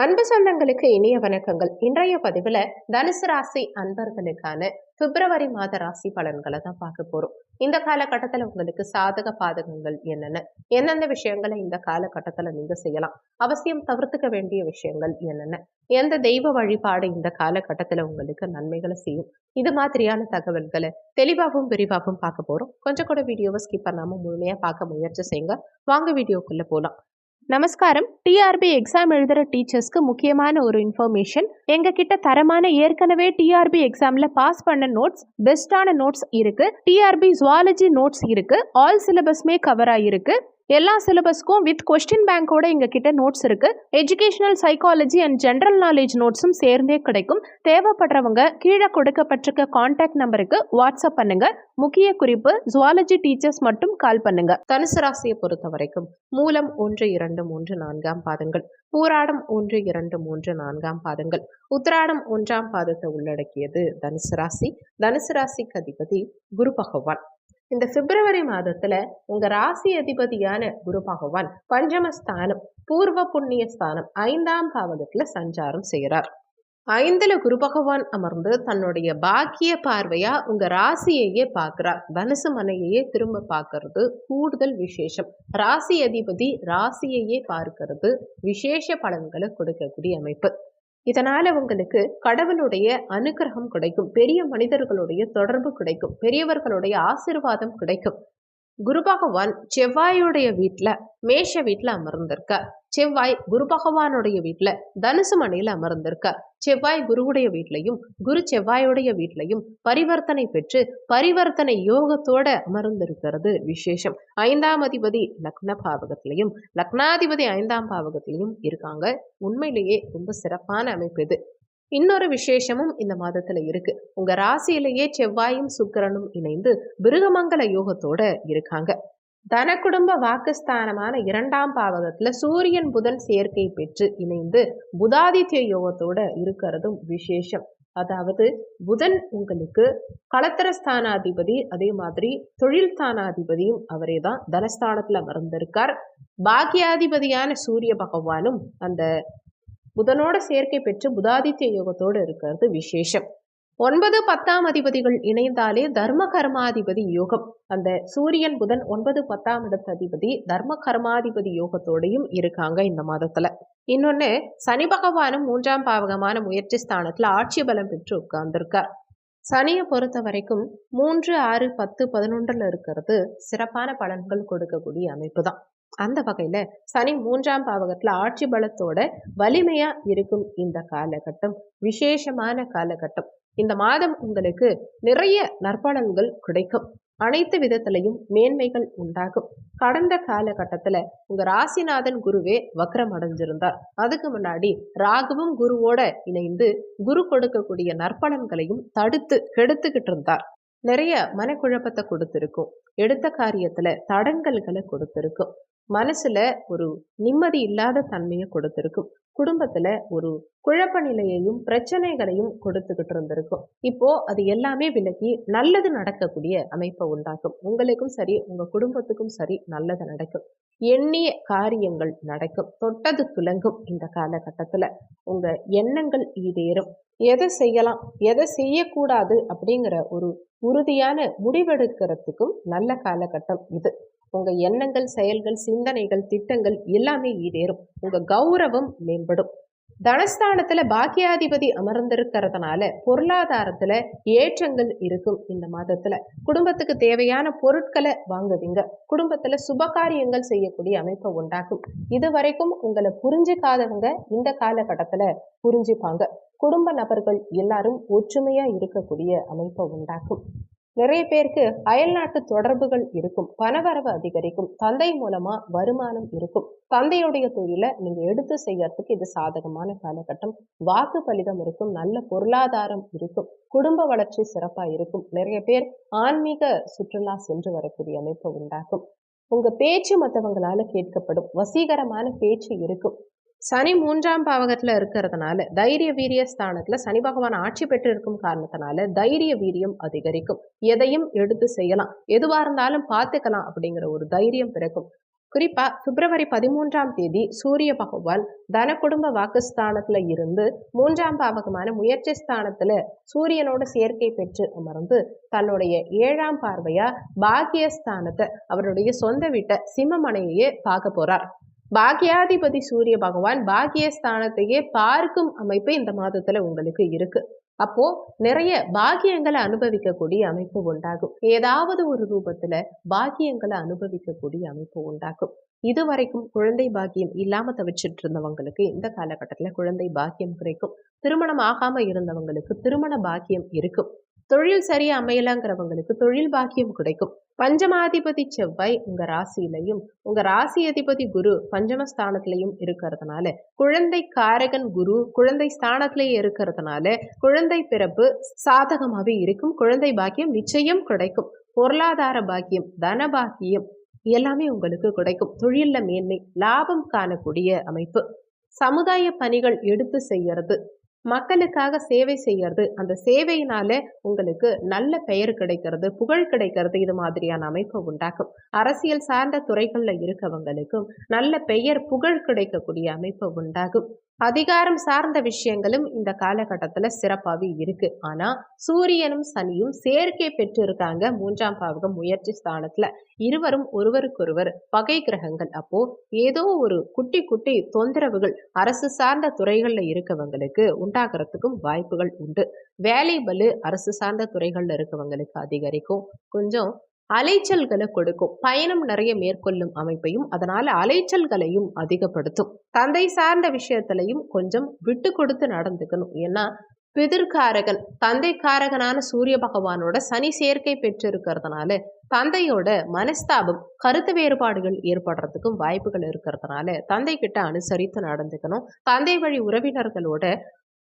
அன்பு சொந்தங்களுக்கு இனிய வணக்கங்கள். இன்றைய பதிவுல தனுசு ராசி அன்பர்களுக்கான பிப்ரவரி மாத ராசி பலன்களை தான் பார்க்க போறோம். இந்த காலகட்டத்துல உங்களுக்கு சாதக பாதகங்கள் என்னென்ன, எந்தெந்த விஷயங்களை இந்த காலகட்டத்துல நீங்க செய்யலாம், அவசியம் தவிர்த்துக்க வேண்டிய விஷயங்கள் என்னென்ன, எந்த தெய்வ வழிபாடு இந்த காலகட்டத்துல உங்களுக்கு நன்மைகளை செய்யும், இது மாதிரியான தகவல்களை தெளிவாகவும் விரிவாகவும் பார்க்க போறோம். கொஞ்சம் கூட வீடியோவை ஸ்கிப் பண்ணாம முழுமையா பார்க்க முயற்சி செய்யுங்க. வாங்க வீடியோக்குள்ள போலாம். நமஸ்காரம். டிஆர்பி எக்ஸாம் எழுதுகிற டீச்சர்ஸ்க்கு முக்கியமான ஒரு இன்ஃபர்மேஷன். எங்ககிட்ட தரமான ஏற்கனவே டிஆர்பி எக்ஸாம்ல பாஸ் பண்ண நோட்ஸ், பெஸ்டான நோட்ஸ் இருக்கு. டிஆர்பி ஜுவாலஜி நோட்ஸ் இருக்கு. ஆல் சிலபஸ்மே கவர் ஆகிருக்கு. எல்லா சிலபஸ்க்கும் வித் கொஸ்டின் பேங்கோட எங்ககிட்ட நோட்ஸ் இருக்கு. Educational psychology and general knowledge நோட்ஸும் சேர்ந்தே கிடைக்கும். தேவைப்படுறவங்க கீழே கொடுக்கப்பட்டிருக்க கான்டாக்ட் நம்பருக்கு வாட்ஸ்அப் பண்ணுங்க. முக்கிய குறிப்பு, ஜுவாலஜி டீச்சர்ஸ் மட்டும் கால் பண்ணுங்க. தனுசு ராசியை பொறுத்த வரைக்கும் மூலம் 1, 2, 3, 4 பாதங்கள், பூராடம் 1, 2, 3, 4 பாதங்கள், உத்திராடம் 1ஆம் பாதத்தை உள்ளடக்கியது தனுசு ராசி. தனுசு ராசிக்கு அதிபதி குரு பகவான். இந்த பிப்ரவரி மாதத்துல உங்க ராசி அதிபதியான குரு பகவான் பஞ்சமஸ்தானம், பூர்வ புண்ணிய ஸ்தானம் 5ஆம் பாவகத்துல சஞ்சாரம் செய்கிறார். 5ல குரு பகவான் அமர்ந்து தன்னுடைய பாக்கிய பார்வையா உங்க ராசியையே பார்க்கிறார். தனுசு மனையையே திரும்ப பார்க்கறது கூடுதல் விசேஷம். ராசி அதிபதி ராசியையே பார்க்கிறது விசேஷ பலன்களை கொடுக்கக்கூடிய அமைப்பு. இதனால உங்களுக்கு கடவுளுடைய அனுகிரகம் கிடைக்கும், பெரிய மனிதர்களுடைய தொடர்பு கிடைக்கும், பெரியவர்களுடைய ஆசீர்வாதம் கிடைக்கும். குரு பகவான் செவ்வாயுடைய வீட்டுல மேஷ வீட்டுல அமர்ந்திருக்க, செவ்வாய் குரு பகவானுடைய வீட்டுல தனுசு மனையில அமர்ந்திருக்க, செவ்வாய் குருவுடைய வீட்லையும் குரு செவ்வாயுடைய வீட்லையும் பரிவர்த்தனை பெற்று பரிவர்த்தனை யோகத்தோட அமர்ந்திருக்கிறது விசேஷம். 5ஆம் அதிபதி லக்ன பாவகத்திலையும் லக்னாதிபதி 5ஆம் பாவகத்திலையும் இருக்காங்க. உண்மையிலேயே ரொம்ப சிறப்பான அமைப்பு இது. இன்னொரு விசேஷமும் இந்த மாதத்துல இருக்கு. உங்க ராசியிலேயே செவ்வாயும் சுக்கிரனும் இணைந்து பிருகமங்கல யோகத்தோட இருக்காங்க. தன குடும்ப வாக்குஸ்தானமான 2ஆம் பாவகத்துல சூரியன் புதன் சேர்க்கை பெற்று இணைந்து புதாதித்ய யோகத்தோட இருக்கிறதும் விசேஷம். அதாவது புதன் உங்களுக்கு களத்திரஸ்தானாதிபதி, அதே மாதிரி தொழில் ஸ்தானாதிபதியும் அவரே தான். தனஸ்தானத்துல அமர்ந்திருக்கார். பாக்கியாதிபதியான சூரிய பகவானும் அந்த புதனோட சேர்க்கை பெற்று புதாதித்ய யோகத்தோடு இருக்கிறது விசேஷம். 9, 10ஆம் அதிபதிகள் இணைந்தாலே தர்ம கர்மாதிபதி யோகம். அந்த சூரியன் புதன் 9, 10ஆம் இடத்து அதிபதி தர்ம கர்மாதிபதி யோகத்தோடையும் இருக்காங்க இந்த மாதத்துல. இன்னொன்னு, சனி பகவானும் 3ஆம் பாவகமான முயற்சி ஸ்தானத்துல ஆட்சி பலம் பெற்று உட்கார்ந்திருக்கார். சனியை பொறுத்த வரைக்கும் 3, 6, 10, 11 இருக்கிறது சிறப்பான பலன்கள் கொடுக்கக்கூடிய அமைப்பு தான். அந்த வகையில சனி 3ஆம் பாவகத்துல ஆட்சி பலத்தோட வலிமையா இருக்கும் இந்த காலகட்டம் விசேஷமான காலகட்டம். இந்த மாதம் உங்களுக்கு நிறைய நற்பலன்கள் கிடைக்கும். அனைத்து விதத்திலையும் மேன்மைகள் உண்டாகும். கடந்த காலகட்டத்துல உங்க ராசிநாதன் குருவே வக்ரம் அடைஞ்சிருந்தார். அதுக்கு முன்னாடி ராகுவும் குருவோட இணைந்து குரு கொடுக்கக்கூடிய நற்பலன்களையும் தடுத்து கெடுத்துக்கிட்டு இருந்தார். நிறைய மனக்குழப்பத்தை கொடுத்திருக்கும். எடுத்த காரியத்துல தடங்கல்களை கொடுத்திருக்கும். மனசுல ஒரு நிம்மதி இல்லாத தன்மையை கொடுத்திருக்கும். குடும்பத்துல ஒரு குழப்ப நிலையையும் பிரச்சனைகளையும் கொடுத்துக்கிட்டு இருந்திருக்கும். இப்போ அது எல்லாமே விலகி நல்லது நடக்கக்கூடிய அமைப்பை உண்டாக்கும். உங்களுக்கும் சரி, உங்க குடும்பத்துக்கும் சரி நல்லது நடக்கும். எண்ணிய காரியங்கள் நடக்கும். தொட்டது துலங்கும். இந்த காலகட்டத்துல உங்க எண்ணங்கள் ஈடேறும். எதை செய்யலாம், எதை செய்யக்கூடாது அப்படிங்கிற ஒரு உறுதியான முடிவெடுக்கிறதுக்கும் நல்ல காலகட்டம் இது. உங்க எண்ணங்கள், செயல்கள், சிந்தனைகள், திட்டங்கள் எல்லாமே ஈடேறும். உங்க கௌரவம் மேம்படும். தனஸ்தானத்துல பாக்கியாதிபதி அமர்ந்திருக்கிறதுனால பொருளாதாரத்துல ஏற்றங்கள் இருக்கும். இந்த மாதத்துல குடும்பத்துக்கு தேவையான பொருட்களை வாங்குவீங்க. குடும்பத்துல சுபகாரியங்கள் செய்யக்கூடிய அமைப்பை உண்டாக்கும். இதுவரைக்கும் உங்களை புரிஞ்சுக்காதவங்க இந்த காலகட்டத்துல புரிஞ்சுப்பாங்க. குடும்ப நபர்கள் எல்லாரும் ஒற்றுமையா இருக்கக்கூடிய அமைப்பை உண்டாக்கும். நிறைய பேருக்கு அயல்நாட்டு தொடர்புகள் இருக்கும். பணவரவு அதிகரிக்கும். தந்தை மூலமா வருமானம் இருக்கும். தந்தையுடைய தொழிலை நீங்க எடுத்து செய்யறதுக்கு இது சாதகமான காலகட்டம். வாக்கு பலிதம் இருக்கும். நல்ல பொருளாதாரம் இருக்கும். குடும்ப வளர்ச்சி சிறப்பா இருக்கும். நிறைய பேர் ஆன்மீக சுற்றுலா சென்று வரக்கூடிய அமைப்பு உண்டாக்கும். உங்க பேச்சு மற்றவங்களால கேட்கப்படும். வசீகரமான பேச்சு இருக்கும். சனி 3ஆம் பாவகத்துல இருக்கிறதுனால தைரிய வீரிய ஸ்தானத்துல சனி பகவான் ஆட்சி பெற்று இருக்கும் காரணத்தினால தைரிய வீரியம் அதிகரிக்கும். எதையும் எடுத்து செய்யலாம், எதுவா இருந்தாலும் பார்த்துக்கலாம் அப்படிங்கிற ஒரு தைரியம் பிறக்கும். குறிப்பா பிப்ரவரி 13ஆம் தேதி சூரிய பகவான் தன குடும்ப வாக்குஸ்தானத்துல இருந்து 3ஆம் பாவகமான முயற்சி ஸ்தானத்துல சூரியனோட சேர்க்கை பெற்று அமர்ந்து தன்னுடைய 7ஆம் பார்வையா பாக்கியஸ்தானத்தை அவருடைய சொந்த வீட்டை சிம்மமனையே பார்க்க போறார். பாக்கியாதிபதி சூரிய பகவான் பாக்கியஸ்தானத்தையே பார்க்கும் அமைப்பு இந்த மாதத்துல உங்களுக்கு இருக்கு. அப்போ நிறைய பாக்கியங்களை அனுபவிக்கக்கூடிய அமைப்பு உண்டாகும். ஏதாவது ஒரு ரூபத்துல பாக்கியங்களை அனுபவிக்கக்கூடிய அமைப்பு உண்டாகும். இதுவரைக்கும் குழந்தை பாக்கியம் இல்லாம தவிச்சிட்டு இருந்தவங்களுக்கு இந்த காலகட்டத்துல குழந்தை பாக்கியம் கிடைக்கும். திருமணம் ஆகாம இருந்தவங்களுக்கு திருமண பாக்கியம் இருக்கும். தொழில் சரியா அமையலங்கிறவங்களுக்கு தொழில் பாக்கியம் கிடைக்கும். பஞ்சமாதிபதி செவ்வாய் உங்க ராசியிலையும் உங்க ராசி அதிபதி குரு பஞ்சமஸ்தானத்திலையும் இருக்கிறதுனால குழந்தை காரகன் குரு குழந்தை ஸ்தானத்திலேயே இருக்கிறதுனால குழந்தை பிறப்பு சாதகமாகவே இருக்கும். குழந்தை பாக்கியம் நிச்சயம் கிடைக்கும். பொருளாதார பாக்கியம், தன பாக்கியம் எல்லாமே உங்களுக்கு கிடைக்கும். தொழில்ல மேன்மை, லாபம் காணக்கூடிய அமைப்பு. சமுதாய பணிகள் எடுத்து செய்யறது, மக்களுக்காக சேவை செய்யறது, அந்த சேவையினால உங்களுக்கு நல்ல பெயர் கிடைக்கிறது, புகழ் கிடைக்கிறது, இது மாதிரியான அமைப்பு உண்டாக்கும். அரசியல் சார்ந்த துறைகள்ல இருக்கவங்களுக்கும் நல்ல பெயர் புகழ் கிடைக்கக்கூடிய அமைப்பு உண்டாகும். அதிகாரம் சார்ந்த விஷயங்களும் இந்த காலகட்டத்துல சிறப்பாகவே இருக்கு. ஆனா சூரியனும் சனியும் சேர்க்கை பெற்று இருக்காங்க 3ஆம் பாவகம் முயற்சி ஸ்தானத்துல. இருவரும் ஒருவருக்கொருவர் பகை கிரகங்கள். அப்போ ஏதோ ஒரு குட்டி குட்டி தொந்தரவுகள் அரசு சார்ந்த துறைகள்ல இருக்கவங்களுக்கு உண்டாகிறதுக்கும் வாய்ப்புகள் உண்டு. வேலை பளு அரசு சார்ந்த துறைகள்ல இருக்கவங்களுக்கு அதிகரிக்கும். கொஞ்சம் அலைச்சல்களை கொடுக்கும். பயணம் நிறைய மேற்கொள்ளும் அமைப்பையும் அதனால அலைச்சல்களையும் அதிகப்படுத்தும். தந்தை சார்ந்த விஷயத்திலையும் கொஞ்சம் விட்டு கொடுத்து நடந்துக்கணும். ஏன்னா பிதிர்காரகன் தந்தைக்காரகனான சூரிய பகவானோட சனி சேர்க்கை பெற்று இருக்கிறதுனால தந்தையோட மனஸ்தாபம், கருத்து வேறுபாடுகள் ஏற்படுறதுக்கும் வாய்ப்புகள் இருக்கிறதுனால தந்தை கிட்ட அனுசரித்து நடந்துக்கணும். தந்தை வழி உறவினர்களோட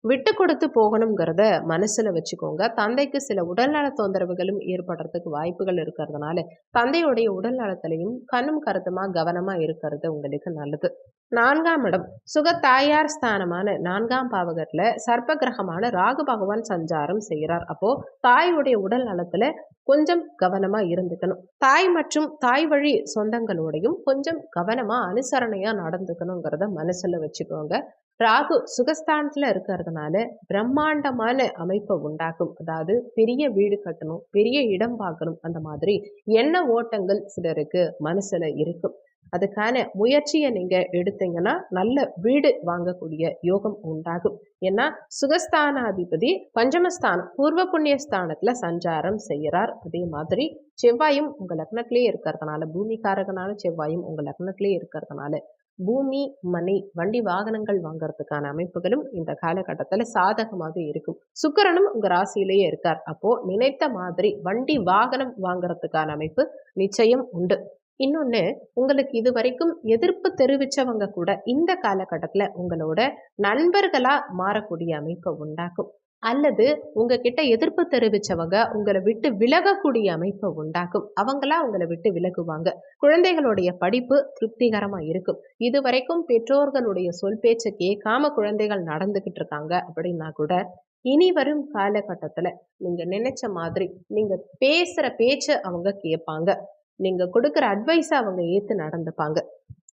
விட்டு கொடுத்து போகணுங்கிறத மனசுல வச்சுக்கோங்க. தந்தைக்கு சில உடல்நல தொந்தரவுகளும் ஏற்படுறதுக்கு வாய்ப்புகள் இருக்கிறதுனால தந்தையுடைய உடல் நலத்திலையும் கண்ணும் கருத்துமா கவனமா இருக்கிறது உங்களுக்கு நல்லது. 4ஆம் இடம் சுக தாயார் ஸ்தானமான 4ஆம் பாவகத்துல சர்ப்ப கிரகமான ராகு பகவான் சஞ்சாரம் செய்கிறார். அப்போ தாயுடைய உடல் நலத்துல கொஞ்சம் கவனமா இருந்துக்கணும். தாய் மற்றும் தாய் வழி சொந்தங்களோடையும் கொஞ்சம் கவனமா அனுசரணையா நடந்துக்கணுங்கிறத மனசுல வச்சுக்கோங்க. ராகு சுகஸ்தானத்துல இருக்கிறதுனால பிரம்மாண்டமான அமைப்பை உண்டாக்கும். அதாவது பெரிய வீடு கட்டணும், பெரிய இடம் பார்க்கணும், அந்த மாதிரி எண்ண ஓட்டங்கள் சிலருக்கு மனசுல இருக்கும். அதுக்கான முயற்சியை நீங்க எடுத்தீங்கன்னா நல்ல வீடு வாங்கக்கூடிய யோகம் உண்டாகும். ஏன்னா சுகஸ்தானாதிபதி பஞ்சமஸ்தானம் பூர்வ புண்ணிய ஸ்தானத்துல சஞ்சாரம் செய்கிறார். அதே மாதிரி செவ்வாயும் உங்க லக்னத்திலேயே இருக்கிறதுனால, பூமிக்காரகனான செவ்வாயும் உங்க லக்னத்திலேயே இருக்கிறதுனால பூமி, மனை, வண்டி வாகனங்கள் வாங்கறதுக்கான அமைப்புகளும் இந்த காலகட்டத்துல சாதகமாக இருக்கும். சுக்கிரனும் உங்க ராசியிலேயே இருக்கார். அப்போ நினைத்த மாதிரி வண்டி வாகனம் வாங்கறதுக்கான அமைப்பு நிச்சயம் உண்டு. இன்னொன்னு, உங்களுக்கு இது வரைக்கும் எதிர்ப்பு தெரிவிச்சவங்க கூட இந்த காலகட்டத்துல உங்களோட நண்பர்களா மாறக்கூடிய அமைப்பை உண்டாக்கும். அல்லது உங்ககிட்ட எதிர்ப்பு தெரிவிச்சவங்க உங்களை விட்டு விலகக்கூடிய அமைப்பை உண்டாக்கும். அவங்களா உங்களை விட்டு விலகுவாங்க. குழந்தைகளுடைய படிப்பு திருப்திகரமா இருக்கும். இது வரைக்கும் பெற்றோர்களுடைய சொல் பேச்சை கேட்காம குழந்தைகள் நடந்துகிட்டு இருக்காங்க அப்படின்னா கூட இனி வரும் காலகட்டத்துல நீங்க நினைச்ச மாதிரி நீங்க பேசுற பேச்ச அவங்க கேட்பாங்க. நீங்க கொடுக்குற அட்வைஸை அவங்க ஏத்து நடந்துப்பாங்க.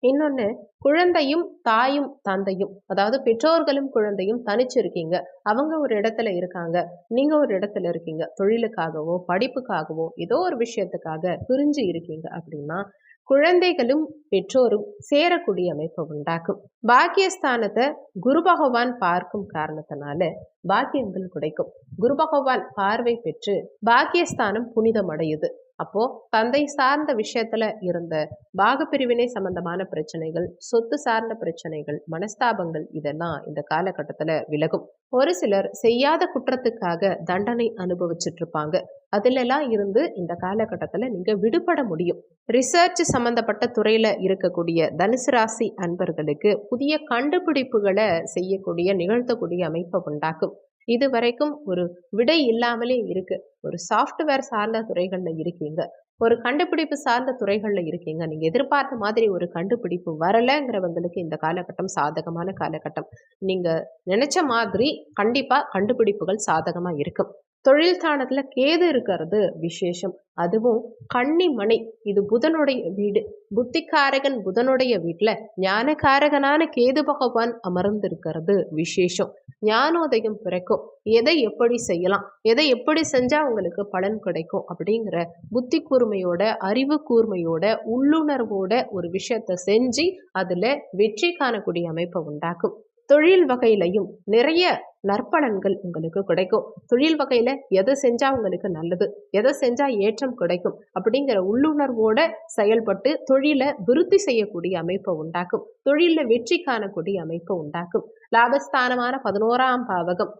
இன்னொன்னு, குழந்தையும் தாயும் தந்தையும், அதாவது பெற்றோர்களும் குழந்தையும் தனிச்சு இருக்கீங்க. அவங்க ஒரு இடத்துல இருக்காங்க, நீங்க ஒரு இடத்துல இருக்கீங்க. தொழிலுக்காகவோ படிப்புக்காகவோ ஏதோ ஒரு விஷயத்துக்காக பிரிஞ்சு இருக்கீங்க அப்படின்னா குழந்தைகளும் பெற்றோரும் சேரக்கூடிய அமைப்பை உண்டாக்கும். பாக்கியஸ்தானத்தை குரு பகவான் பார்க்கும் காரணத்தினால பாக்கியங்கள் கிடைக்கும். குரு பகவான் பார்வை பெற்று பாக்கியஸ்தானம் புனிதம் அடையுது. அப்போ தந்தை சார்ந்த விஷயத்துல இருந்த பாகப்பிரிவினை சம்பந்தமான பிரச்சனைகள், சொத்து சார்ந்த பிரச்சனைகள், மனஸ்தாபங்கள் இதெல்லாம் இந்த காலகட்டத்துல விலகும். ஒரு சிலர் செய்யாத குற்றத்துக்காக தண்டனை அனுபவிச்சுட்டு இருப்பாங்க. அதுலெல்லாம் இருந்து இந்த காலகட்டத்துல நீங்க விடுபட முடியும். ரிசர்ச் சம்பந்தப்பட்ட துறையில இருக்கக்கூடிய தனுசு ராசி அன்பர்களுக்கு புதிய கண்டுபிடிப்புகளை செய்யக்கூடிய நிகழ்த்தக்கூடிய அமைப்பை உண்டாக்கும். இது வரைக்கும் ஒரு விடை இல்லாமலே இருக்கு. ஒரு சாஃப்ட்வேர் சார்ந்த துறைகள்ல இருக்கீங்க, ஒரு கண்டுபிடிப்பு சார்ந்த துறைகள்ல இருக்கீங்க, நீங்க எதிர்பார்த்த மாதிரி ஒரு கண்டுபிடிப்பு வரலைங்கிறவங்களுக்கு இந்த காலகட்டம் சாதகமான காலகட்டம். நீங்க நினைச்ச மாதிரி கண்டிப்பா கண்டுபிடிப்புகள் சாதகமா இருக்கும். தொழில் ஸ்தானத்துல கேது இருக்கிறது விசேஷம். அதுவும் கன்னிமனை, இது புதனுடைய வீடு. புத்திக்காரகன் புதனுடைய வீட்டுல ஞானகாரகனான கேது பகவான் அமர்ந்திருக்கிறது விசேஷம். ஞானோதயம் பிறக்கும். எதை எப்படி செய்யலாம், எதை எப்படி செஞ்சா உங்களுக்கு பலன் கிடைக்கும் அப்படிங்கிற புத்தி கூர்மையோட, அறிவு கூர்மையோட, உள்ளுணர்வோட ஒரு விஷயத்த செஞ்சு அதுல வெற்றி காணக்கூடிய அமைப்பை உண்டாக்கும். தொழில் வகையிலையும் நிறைய நற்பலன்கள் உங்களுக்கு கிடைக்கும். தொழில் வகையில எதை செஞ்சா உங்களுக்கு நல்லது, எதை செஞ்சா ஏற்றம் கிடைக்கும் அப்படிங்கிற உள்ளுணர்வோட செயல்பட்டு தொழிலை விருத்தி செய்யக்கூடிய அமைப்பை உண்டாக்கும். தொழில வெற்றி காணக்கூடிய அமைப்பை உண்டாக்கும். லாபஸ்தானமான 11ஆம் பாவகம்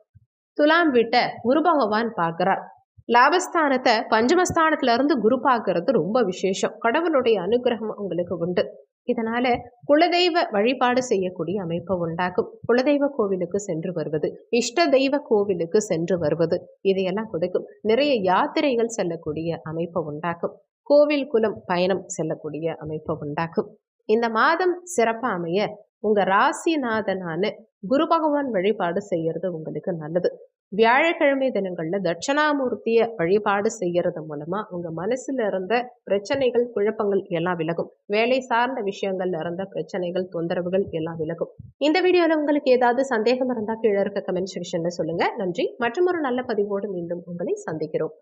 துலாம் வீட்டை குரு பகவான் பார்க்கிறார். லாபஸ்தானத்தை பஞ்சமஸ்தானத்துல இருந்து குரு பார்க்கறது ரொம்ப விசேஷம். கடவுளுடைய அனுகிரகம் உங்களுக்கு உண்டு. இதனால குலதெய்வ வழிபாடு செய்யக்கூடிய அமைப்பை உண்டாக்கும். குலதெய்வ கோவிலுக்கு சென்று வருவது, இஷ்ட தெய்வ கோவிலுக்கு சென்று வருவது, இதையெல்லாம் கொடுக்கும். நிறைய யாத்திரைகள் செல்லக்கூடிய அமைப்பை உண்டாக்கும். கோவில் குலம் பயணம் செல்லக்கூடிய அமைப்பை உண்டாக்கும். இந்த மாதம் சிறப்பா அமைய உங்க ராசிநாதனான குரு பகவான் வழிபாடு செய்யறது உங்களுக்கு நல்லது. வியாழக்கிழமை தினங்கள்ல தட்சணாமூர்த்திய வழிபாடு செய்யறது மூலமா உங்க மனசுல இருந்த பிரச்சனைகள், குழப்பங்கள் எல்லாம் விலகும். வேலை சார்ந்த விஷயங்கள்ல இருந்த பிரச்சனைகள், தொந்தரவுகள் எல்லாம் விலகும். இந்த வீடியோல உங்களுக்கு ஏதாவது சந்தேகம் இருந்தா கீழே இருக்க கமெண்ட் செக்ஷன்ல சொல்லுங்க. நன்றி. மற்றும் ஒரு நல்ல பதிவோடு மீண்டும் உங்களை சந்திக்கிறோம்.